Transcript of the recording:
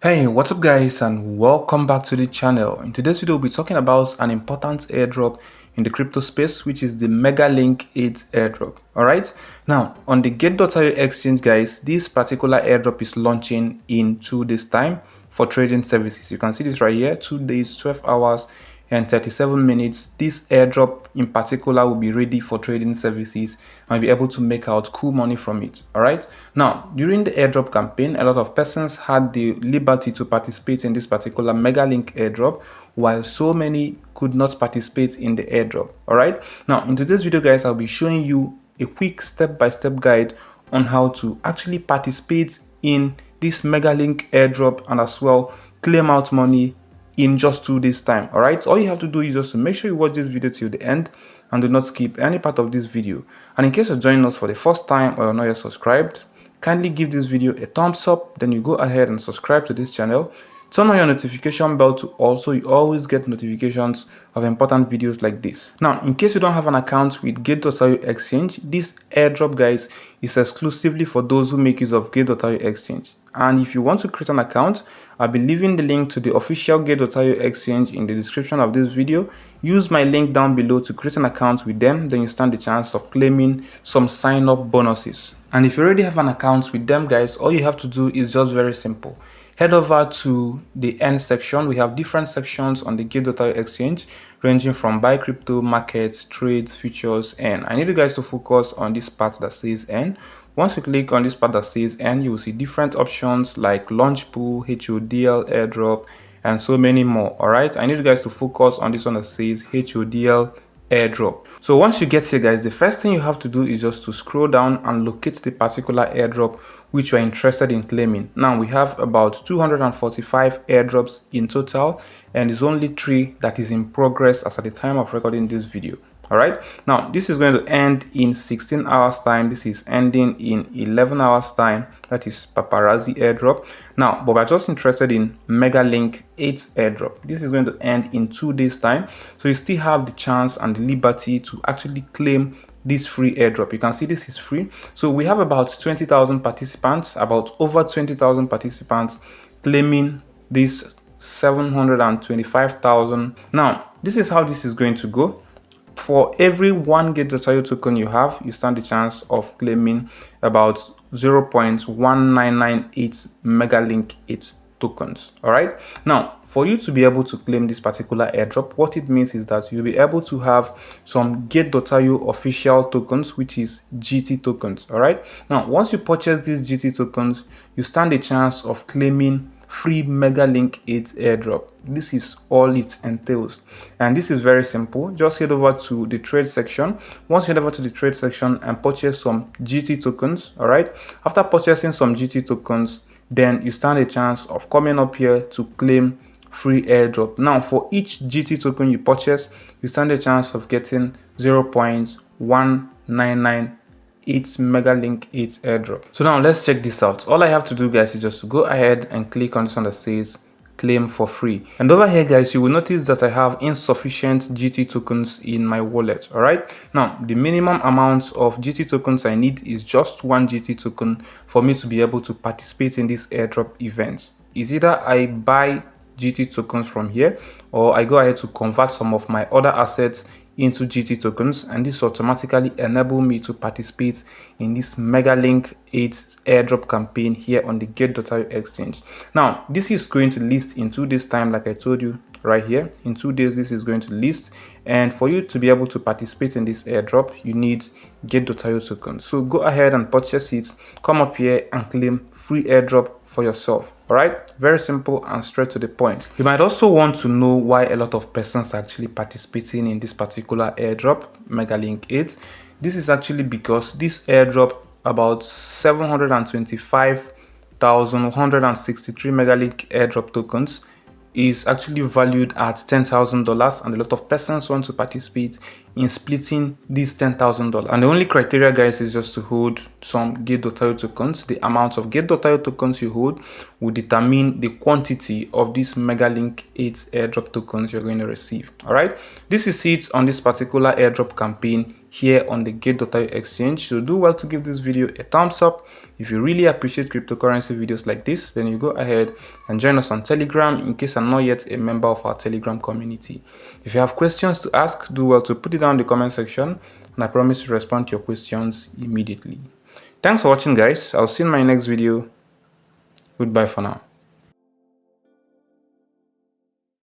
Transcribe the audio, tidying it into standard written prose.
Hey, what's up guys, and welcome back to the channel. In today's video, we'll be talking about an important airdrop in the crypto space, which is the MegaLink 8 airdrop. Alright, now on the Gate.io exchange, guys, this particular airdrop is launching in 2 days time for trading services. You can see this right here, 2 days, 12 hours and 37 minutes. This airdrop in particular will be ready for trading services and be able to make out cool money from it. All right, now during the airdrop campaign, a lot of persons had the liberty to participate in this particular MegaLink airdrop, while so many could not participate in the airdrop. All right, now in today's video, guys, I'll be showing you a quick step-by-step guide on how to actually participate in this MegaLink airdrop and as well claim out money in just 2 days time. All right, all you have to do is just to make sure you watch this video till the end and do not skip any part of this video. And in case you're joining us for the first time or you're not yet subscribed, kindly give this video a thumbs up, then you go ahead and subscribe to this channel. Turn on your notification bell to also you always get notifications of important videos like this. Now, in case you don't have an account with Gate.io exchange, this airdrop, guys, is exclusively for those who make use of Gate.io exchange. And if you want to create an account, I'll be leaving the link to the official Gate.io exchange in the description of this video. Use my link down below to create an account with them, then you stand the chance of claiming some sign-up bonuses. And if you already have an account with them, guys, all you have to do is just very simple. Head over to the end section. We have different sections on the Gate.io exchange, ranging from buy crypto, markets, trades, futures, and I need you guys to focus on this part that says N. Once you click on this part that says N, you will see different options like launch pool, HODL, airdrop, and so many more. All right, I need you guys to focus on this one that says HODL airdrop. So once you get here, guys, the first thing you have to do is just to scroll down and locate the particular airdrop which you are interested in claiming. Now we have about 245 airdrops in total, and it's only 3 that is in progress as at the time of recording this video. All right, now this is going to end in 16 hours time. This is ending in 11 hours time. That is PAPARAZZI airdrop. Now, but we're just interested in MegaLink 8 airdrop. This is going to end in 2 days time, so you still have the chance and the liberty to actually claim this free airdrop. You can see this is free. So we have about 20,000 participants, about over 20,000 participants claiming this 725,000. Now, this is how this is going to go. For every 1 Gate.io token you have, you stand the chance of claiming about 0.1998 MegaLink 8 tokens. All right, now for you to be able to claim this particular airdrop, what it means is that you'll be able to have some Gate.io official tokens, which is GT tokens. All right, now once you purchase these GT tokens, you stand a chance of claiming free MegaLink 8 airdrop. This is all it entails, and this is very simple. Just head over to the trade section. Once you head over to the trade section and purchase some GT tokens, all right, after purchasing some GT tokens, then you stand a chance of coming up here to claim free airdrop. Now for each GT token you purchase, you stand a chance of getting 0.1998 MegaLink 8 airdrop. So now let's check this out. All I have to do, guys, is just to go ahead and click on this one that says claim for free, and over here, guys, you will notice that I have insufficient GT tokens in my wallet. All right, now the minimum amount of GT tokens I need is just 1 GT token for me to be able to participate in this airdrop event. Is either I buy GT tokens from here, or I go ahead to convert some of my other assets into GT tokens, and this automatically enable me to participate in this MegaLink 8 airdrop campaign here on the Gate.io exchange. Now this is going to list in 2 days time, like I told you right here. In 2 days this is going to list, and for you to be able to participate in this airdrop, you need Gate.io tokens. So go ahead and purchase it, come up here and claim free airdrop for yourself. All right, very simple and straight to the point. You might also want to know why a lot of persons are actually participating in this particular airdrop, MegaLink 8. This is actually because this airdrop, about 725,163 MegaLink airdrop tokens, is actually valued at $10,000, and a lot of persons want to participate in splitting these $10,000. And the only criteria, guys, is just to hold some Gate.io tokens. The amount of Gate.io tokens you hold will determine the quantity of this MegaLink 8 airdrop tokens you're going to receive. All right, this is it on this particular airdrop campaign here on the Gate.io exchange. So do well to give this video a thumbs up. If you really appreciate cryptocurrency videos like this, then you go ahead and join us on Telegram in case I'm not yet a member of our Telegram community. If you have questions to ask, do well to put it down in the comment section, and I promise to respond to your questions immediately. Thanks for watching, guys. I'll see you in my next video. Goodbye for now.